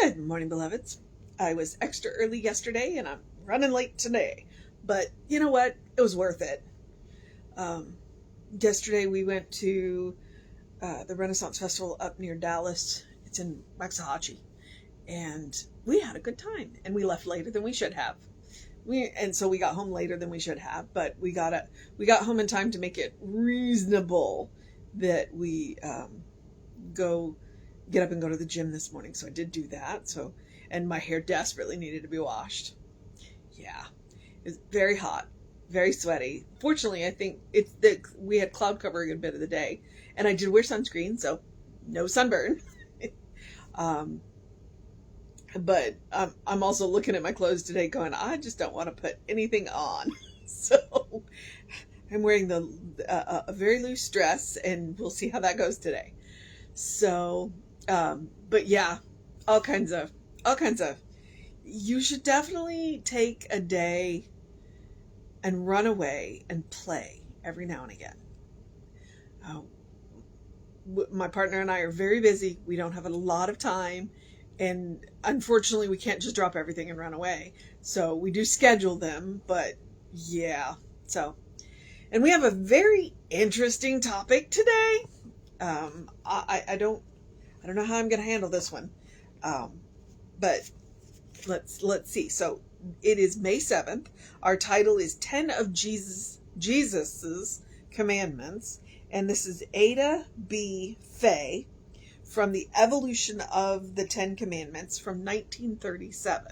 Good morning, beloveds. I was extra early yesterday and I'm running late today. But you know what? It was worth it. Um, Yesterday we went to the Renaissance Festival up near Dallas. It's in Waxahachie. And we had a good time. And we left later than we should have. So we got home later than we should have, but we got home in time to make it reasonable that we go get up and go to the gym this morning. So I did do that. And my hair desperately needed to be washed. Yeah, it's very hot, very sweaty. Fortunately, I think we had cloud cover a good bit of the day, and I did wear sunscreen, so no sunburn. um, but I'm also looking at my clothes today, going, I just don't want to put anything on. So I'm wearing a very loose dress, and we'll see how that goes today. So, but yeah, all kinds of, all kinds of. You should definitely take a day and run away and play every now and again. Uh, my partner and I are very busy. We don't have a lot of time. And unfortunately, we can't just drop everything and run away. So we do schedule them, but yeah. And we have a very interesting topic today. I don't know how I'm going to handle this one. But let's see. So it is May 7th. Our title is 10 of Jesus's Commandments. And this is Ada B. Fay from The Evolution of the Ten Commandments from 1937.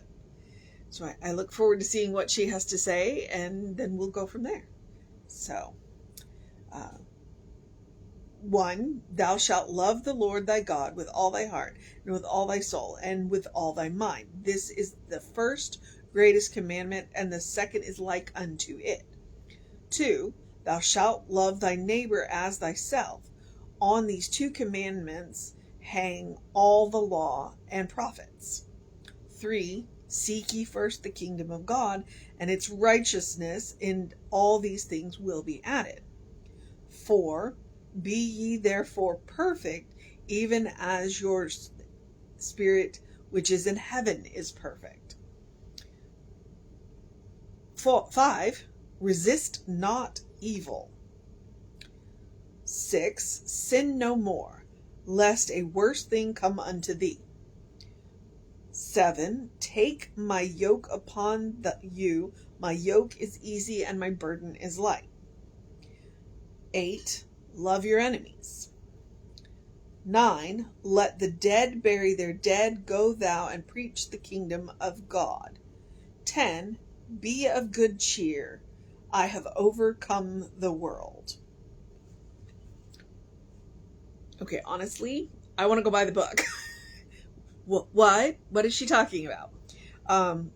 So I look forward to seeing what she has to say, and then we'll go from there. So, 1, thou shalt love the Lord thy God with all thy heart, and with all thy soul, and with all thy mind. This is the first greatest commandment, and the second is like unto it. 2, thou shalt love thy neighbor as thyself. On these two commandments hang all the law and prophets. 3, seek ye first the kingdom of God and its righteousness, and all these things will be added. 4, be ye therefore perfect, even as your spirit which is in heaven is perfect. 5, resist not evil. 6, sin no more, lest a worse thing come unto thee. 7, take my yoke upon you. My yoke is easy and my burden is light. 8, love your enemies. 9, let the dead bury their dead. Go thou and preach the kingdom of God. 10, be of good cheer. I have overcome the world. Okay, honestly, I want to go buy the book. What? What is she talking about?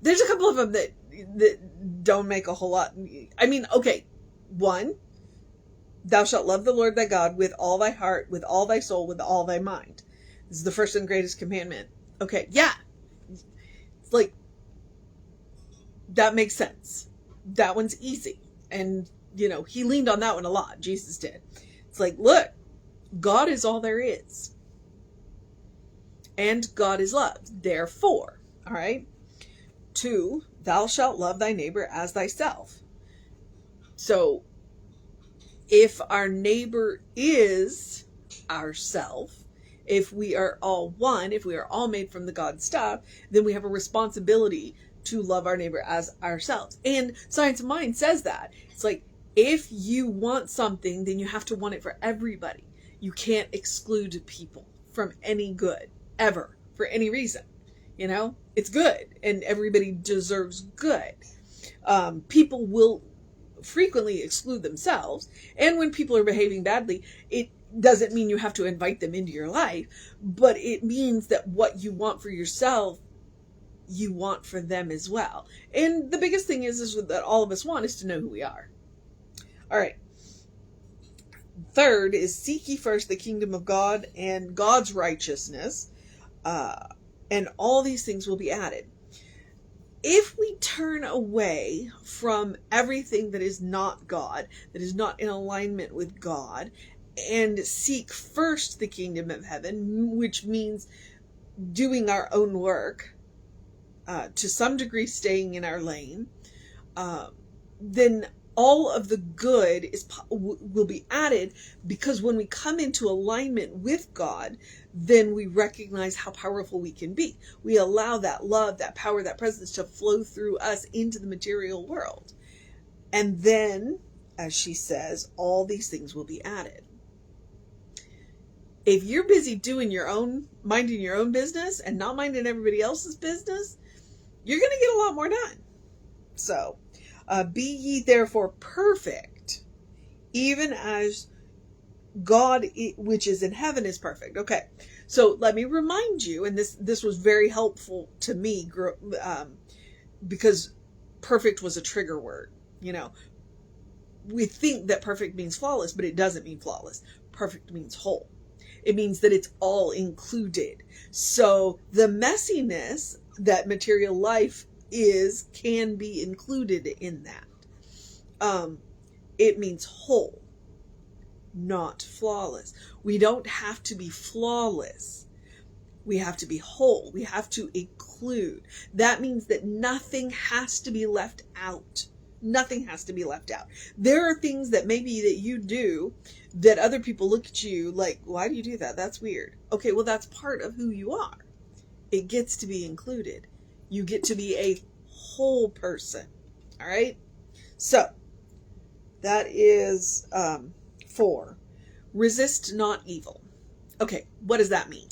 There's a couple of them that don't make a whole lot. I mean, okay. 1, thou shalt love the Lord thy God with all thy heart, with all thy soul, with all thy mind. This is the first and greatest commandment. Okay, yeah. It's like, that makes sense. That one's easy. And, he leaned on that one a lot. Jesus did. It's like, look, God is all there is. And God is love. Therefore, all right? 2, thou shalt love thy neighbor as thyself. So, if our neighbor is ourself, if we are all one, if we are all made from the God stuff, then we have a responsibility to love our neighbor as ourselves. And Science of Mind says that. It's like, if you want something, then you have to want it for everybody. You can't exclude people from any good, ever, for any reason. It's good, and everybody deserves good. People will frequently exclude themselves, and when people are behaving badly, it doesn't mean you have to invite them into your life, but it means that what you want for yourself, you want for them as well. And the biggest thing is that all of us want is to know who we are. All right. 3rd is seek ye first the kingdom of God and God's righteousness, and all these things will be added. If we turn away from everything that is not God, that is not in alignment with God, and seek first the kingdom of heaven, which means doing our own work, to some degree staying in our lane, then all of the good will be added, because when we come into alignment with God, then we recognize how powerful we can be. We allow that love, that power, that presence to flow through us into the material world. And then, as she says, all these things will be added. If you're busy minding your own business and not minding everybody else's business, you're going to get a lot more done. So, be ye therefore perfect, even as God which is in heaven is perfect. Okay, so let me remind you, and this was very helpful to me, because perfect was a trigger word. We think that perfect means flawless, but it doesn't mean flawless. Perfect means whole. It means that it's all included. So the messiness that material life can be included in that. It means whole, not flawless. We don't have to be flawless. We have to be whole. We have to include. That means that nothing has to be left out. Nothing has to be left out. There are things that maybe that you do that other people look at you like, why do you do that? That's weird. Okay, well, that's part of who you are. It gets to be included. You get to be a whole person. All right? So, that is 4. Resist not evil. Okay, what does that mean?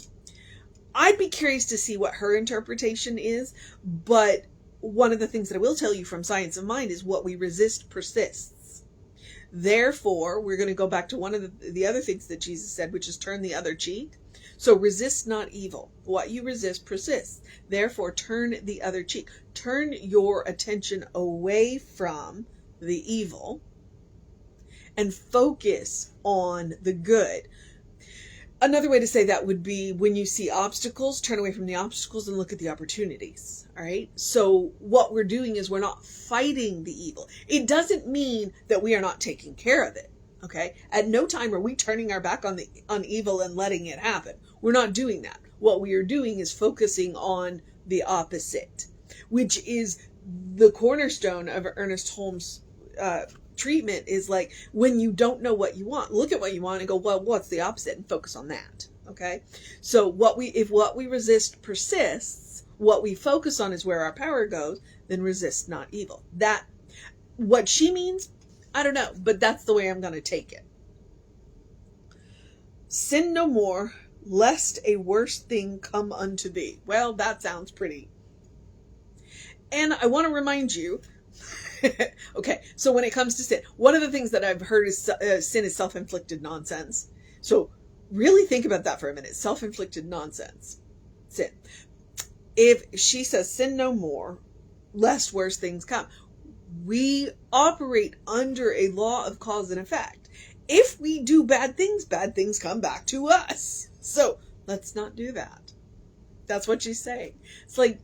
I'd be curious to see what her interpretation is, but one of the things that I will tell you from Science of Mind is what we resist persists. Therefore, we're going to go back to one of the other things that Jesus said, which is turn the other cheek. So resist not evil. What you resist persists. Therefore, turn the other cheek. Turn your attention away from the evil and focus on the good. Another way to say that would be, when you see obstacles, turn away from the obstacles and look at the opportunities. All right. So what we're doing is we're not fighting the evil. It doesn't mean that we are not taking care of it. Okay. At no time are we turning our back on evil and letting it happen. We're not doing that. What we are doing is focusing on the opposite, which is the cornerstone of Ernest Holmes' treatment. Is like, when you don't know what you want, look at what you want and go, well, what's the opposite, and focus on that. Okay. So if what we resist persists, what we focus on is where our power goes, then resist not evil. That, what she means, I don't know, but that's the way I'm going to take it. Sin no more, lest a worse thing come unto thee. Well, that sounds pretty. And I want to remind you, okay, so when it comes to sin, one of the things that I've heard is sin is self-inflicted nonsense. So really think about that for a minute. Self-inflicted nonsense. Sin. If she says sin no more, lest worse things come, we operate under a law of cause and effect. If we do bad things come back to us. So let's not do that. That's what she's saying. It's like,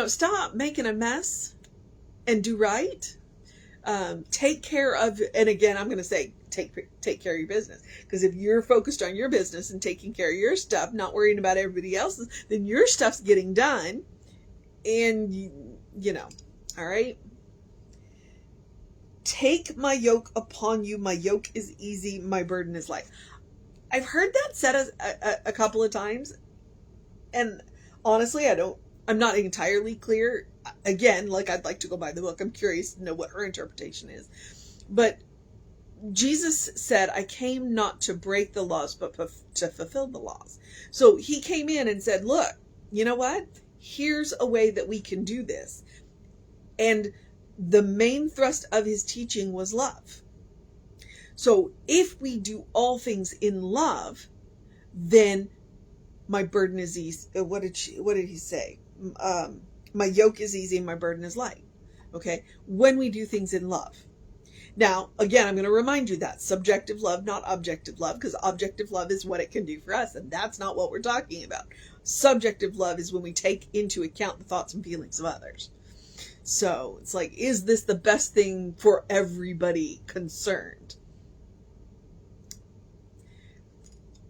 stop making a mess and do right. Take care of, and again, I'm going to say, take care of your business. Because if you're focused on your business and taking care of your stuff, not worrying about everybody else's, then your stuff's getting done. And, all right. Take my yoke upon you. My yoke is easy. My burden is light. I've heard that said a couple of times. And honestly, I'm not entirely clear. Again, I'd like to go by the book. I'm curious to know what her interpretation is. But Jesus said, I came not to break the laws, but to fulfill the laws. So he came in and said, look, you know what? Here's a way that we can do this. And the main thrust of his teaching was love. So if we do all things in love, then my burden is easy. What did he say? My yoke is easy and my burden is light. Okay. When we do things in love. Now, again, I'm going to remind you that subjective love, not objective love, because objective love is what it can do for us. And that's not what we're talking about. Subjective love is when we take into account the thoughts and feelings of others. So it's like, is this the best thing for everybody concerned?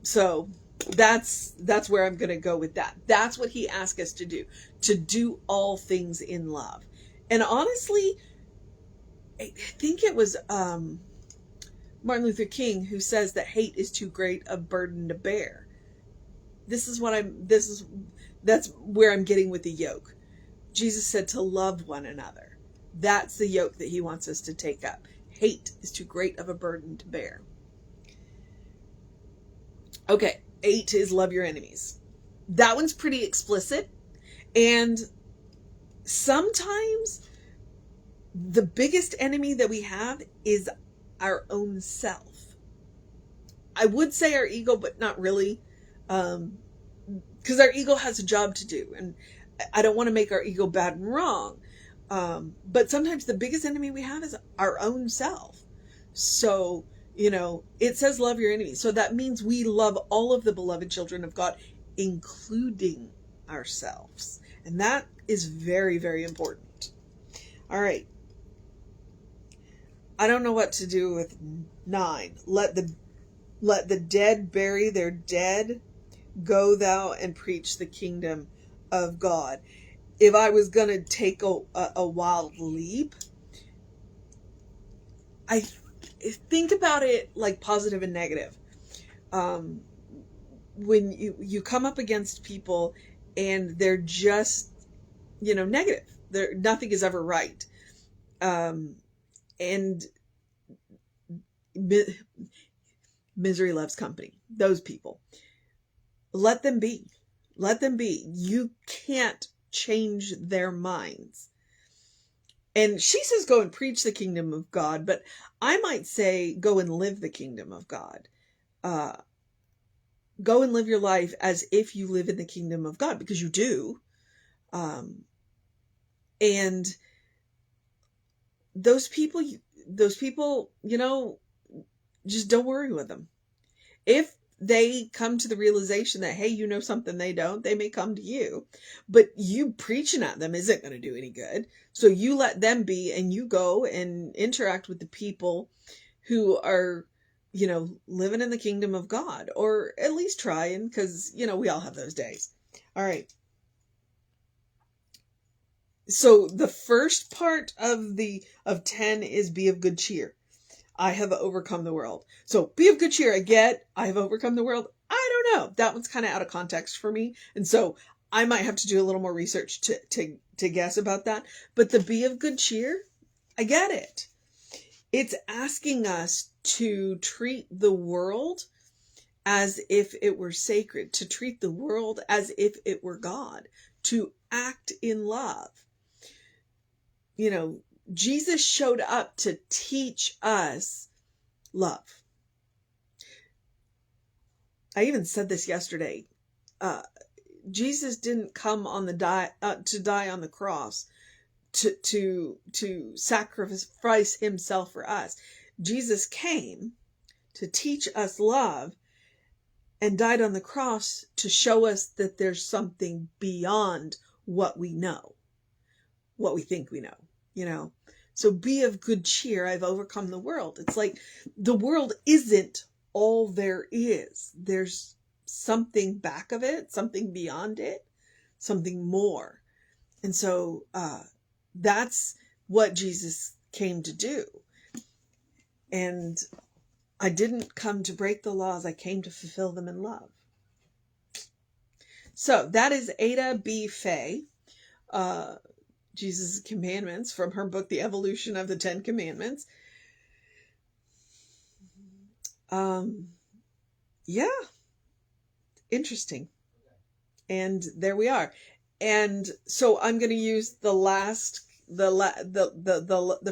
So that's where I'm going to go with that. That's what he asked us to do all things in love. And honestly, I think it was Martin Luther King who says that hate is too great a burden to bear. That's where I'm getting with the yoke. Jesus said to love one another. That's the yoke that he wants us to take up. Hate is too great of a burden to bear. Okay, 8 is love your enemies. That one's pretty explicit. And sometimes the biggest enemy that we have is our own self. I would say our ego, but not really. Because our ego has a job to do. And I don't want to make our ego bad and wrong. But sometimes the biggest enemy we have is our own self. So, it says love your enemies. So that means we love all of the beloved children of God, including ourselves. And that is very, very important. All right. I don't know what to do with 9. Let the dead bury their dead. Go thou and preach the kingdom of God. If I was going to take a wild leap, I think about it like positive and negative. When you come up against people and they're just, negative. Nothing is ever right. And misery loves company. Those people. Let them be. Let them be. You can't change their minds. And she says go and preach the kingdom of God, but I might say go and live the kingdom of God. Go and live your life as if you live in the kingdom of God, because you do. And those people, just don't worry with them. If they come to the realization that, hey, you know something they don't, they may come to you, but you preaching at them isn't going to do any good. So you let them be, and you go and interact with the people who are, living in the kingdom of God, or at least trying, because, we all have those days. All right. So the first part of 10 is be of good cheer. I have overcome the world. So be of good cheer. I have overcome the world. I don't know. That one's kind of out of context for me. And so I might have to do a little more research to guess about that. But the be of good cheer, I get it. It's asking us to treat the world as if it were sacred, to treat the world as if it were God, to act in love. Jesus showed up to teach us love. I even said this yesterday. Jesus didn't come to die on the cross to sacrifice himself for us. Jesus came to teach us love and died on the cross to show us that there's something beyond what we know, what we think we know. So be of good cheer. I've overcome the world. It's like the world isn't all there is. There's something back of it, something beyond it, something more. And so that's what Jesus came to do. And I didn't come to break the laws. I came to fulfill them in love. So that is Ada B. Faye. Jesus' Commandments, from her book, The Evolution of the 10 Commandments. Yeah. Interesting. And there we are. And so I'm going to use the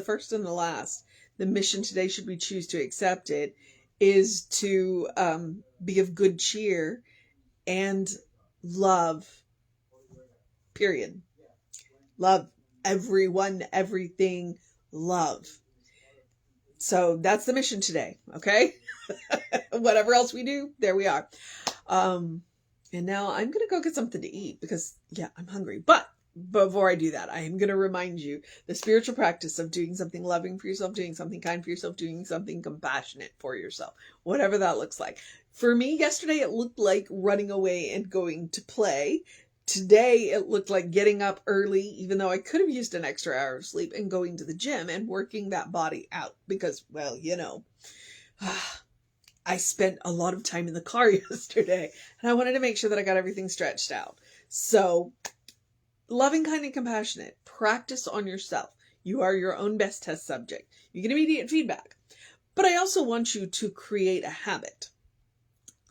first and the last. The mission today, should we choose to accept it, is to be of good cheer and love. Period. Love everyone, everything, love. So that's the mission today, okay? Whatever else we do, there we are. And now I'm going to go get something to eat because, I'm hungry. But before I do that, I am going to remind you the spiritual practice of doing something loving for yourself, doing something kind for yourself, doing something compassionate for yourself, whatever that looks like. For me, yesterday, it looked like running away and going to play. Today, it looked like getting up early, even though I could have used an extra hour of sleep, and going to the gym and working that body out because, well, I spent a lot of time in the car yesterday and I wanted to make sure that I got everything stretched out. So, loving, kind, and compassionate. Practice on yourself. You are your own best test subject. You get immediate feedback. But I also want you to create a habit.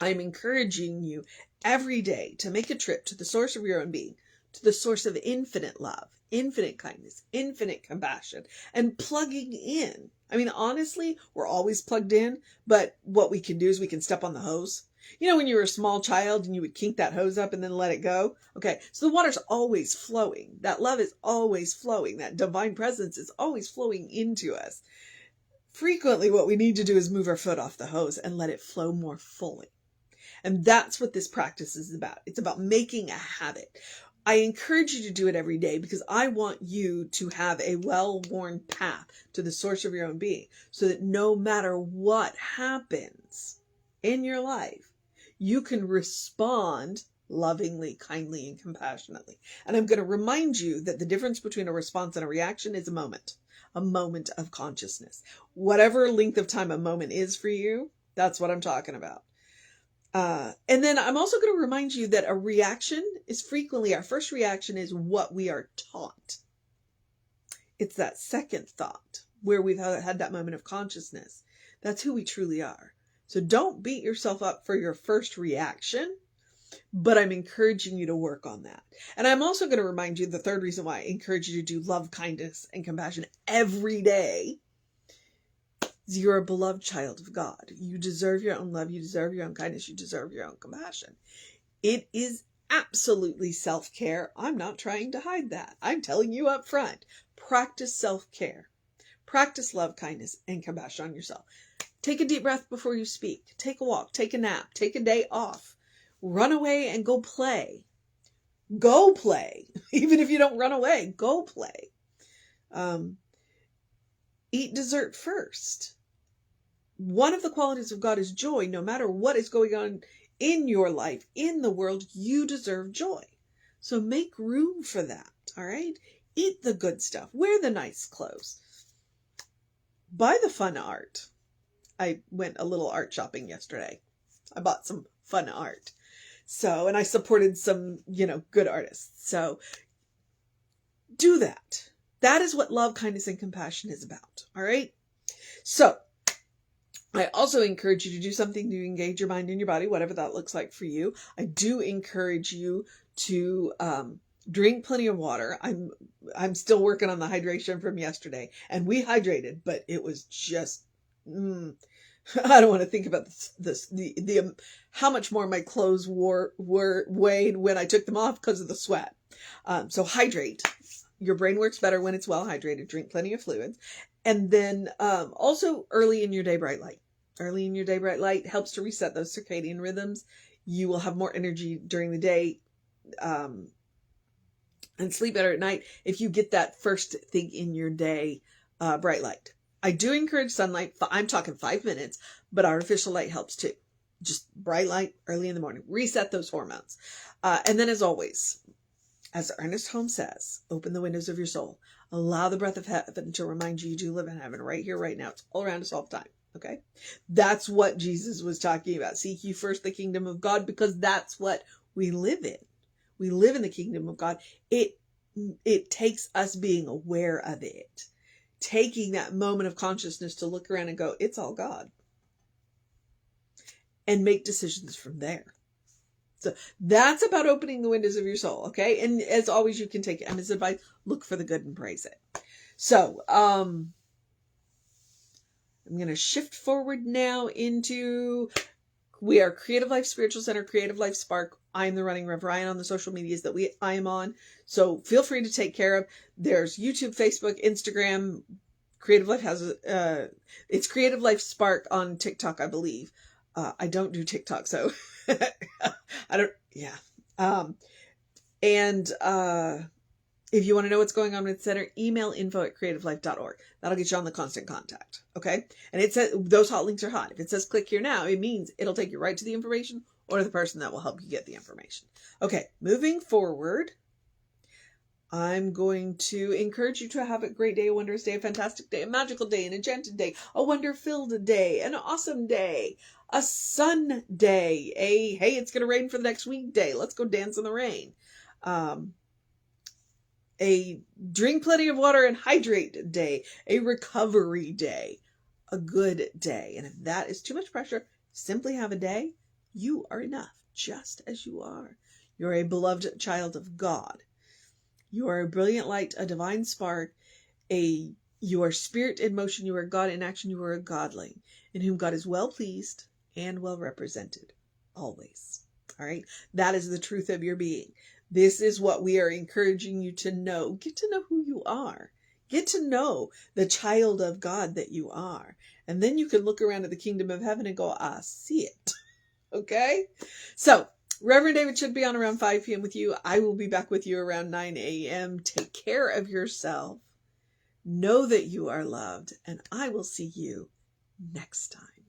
I'm encouraging you every day to make a trip to the source of your own being, to the source of infinite love, infinite kindness, infinite compassion, and plugging in. I mean, honestly, we're always plugged in, but what we can do is we can step on the hose. You know, when you were a small child and you would kink that hose up and then let it go? Okay, so the water's always flowing. That love is always flowing. That divine presence is always flowing into us. Frequently, what we need to do is move our foot off the hose and let it flow more fully. And that's what this practice is about. It's about making a habit. I encourage you to do it every day because I want you to have a well-worn path to the source of your own being so that no matter what happens in your life, you can respond lovingly, kindly, and compassionately. And I'm going to remind you that the difference between a response and a reaction is a moment of consciousness. Whatever length of time a moment is for you, that's what I'm talking about. And then I'm also going to remind you that a reaction is frequently, our first reaction is what we are taught. It's that second thought where we've had that moment of consciousness. That's who we truly are. So don't beat yourself up for your first reaction, but I'm encouraging you to work on that. And I'm also going to remind you the third reason why I encourage you to do love, kindness, and compassion every day. You're a beloved child of God. You deserve your own love. You deserve your own kindness. You deserve your own compassion. It is absolutely self-care. I'm not trying to hide that. I'm telling you up front. Practice self-care. Practice love, kindness, and compassion on yourself. Take a deep breath before you speak. Take a walk. Take a nap. Take a day off. Run away and go play. Go play. Even if you don't run away, go play. Eat dessert first. One of the qualities of God is joy. No matter what is going on in your life, in the world, you deserve joy. So make room for that, all right? Eat the good stuff. Wear the nice clothes. Buy the fun art. I went a little art shopping yesterday. I bought some fun art. And I supported some, good artists. So do that. That is what love, kindness, and compassion is about. All right. So I also encourage you to do something to engage your mind and your body, whatever that looks like for you. I do encourage you to drink plenty of water. I'm still working on the hydration from yesterday, and we hydrated, but it was just, I don't want to think about the how much more my clothes weighed when I took them off because of the sweat. So hydrate. Your brain works better when it's well hydrated. Drink plenty of fluids. And then also early in your day, bright light. Early in your day, bright light helps to reset those circadian rhythms. You will have more energy during the day and sleep better at night if you get that first thing in your day, bright light. I do encourage sunlight. I'm talking 5 minutes, but artificial light helps too. Just bright light early in the morning. Reset those hormones. And then as always, as Ernest Holmes says, open the windows of your soul. Allow the breath of heaven to remind you do live in heaven right here, right now. It's all around us all the time. Okay? That's what Jesus was talking about. Seek ye first the kingdom of God, because that's what we live in. We live in the kingdom of God. It takes us being aware of it. Taking that moment of consciousness to look around and go, it's all God. And make decisions from there. So that's about opening the windows of your soul, okay? And as always, you can take Emma's advice, look for the good and praise it. So, I'm going to shift forward now into, we are Creative Life Spiritual Center, Creative Life Spark. I'm the running Rev Ryan on the social medias that I am on. So feel free to take care of. There's YouTube, Facebook, Instagram. Creative Life has, it's Creative Life Spark on TikTok, I believe. I don't do TikTok, so I don't, yeah. If you want to know what's going on with the center, email info@creativelife.org. That'll get you on the constant contact. Okay. And it says those hot links are hot. If it says click here now, it means it'll take you right to the information or the person that will help you get the information. Okay. Moving forward, I'm going to encourage you to have a great day, a wondrous day, a fantastic day, a magical day, an enchanted day, a wonder-filled day, an awesome day, a sun day, a hey, it's going to rain for the next week day. Let's go dance in the rain. A drink plenty of water and hydrate day, a recovery day, a good day. And if that is too much pressure, simply have a day. You are enough, just as you are. You're a beloved child of God. You are a brilliant light, a divine spark, you are spirit in motion, you are God in action, you are a godling, in whom God is well pleased and well represented, always. All right? That is the truth of your being. This is what we are encouraging you to know. Get to know who you are. Get to know the child of God that you are. And then you can look around at the kingdom of heaven and go, I see it. Okay? So, Reverend David should be on around 5 p.m. with you. I will be back with you around 9 a.m. Take care of yourself. Know that you are loved. And I will see you next time.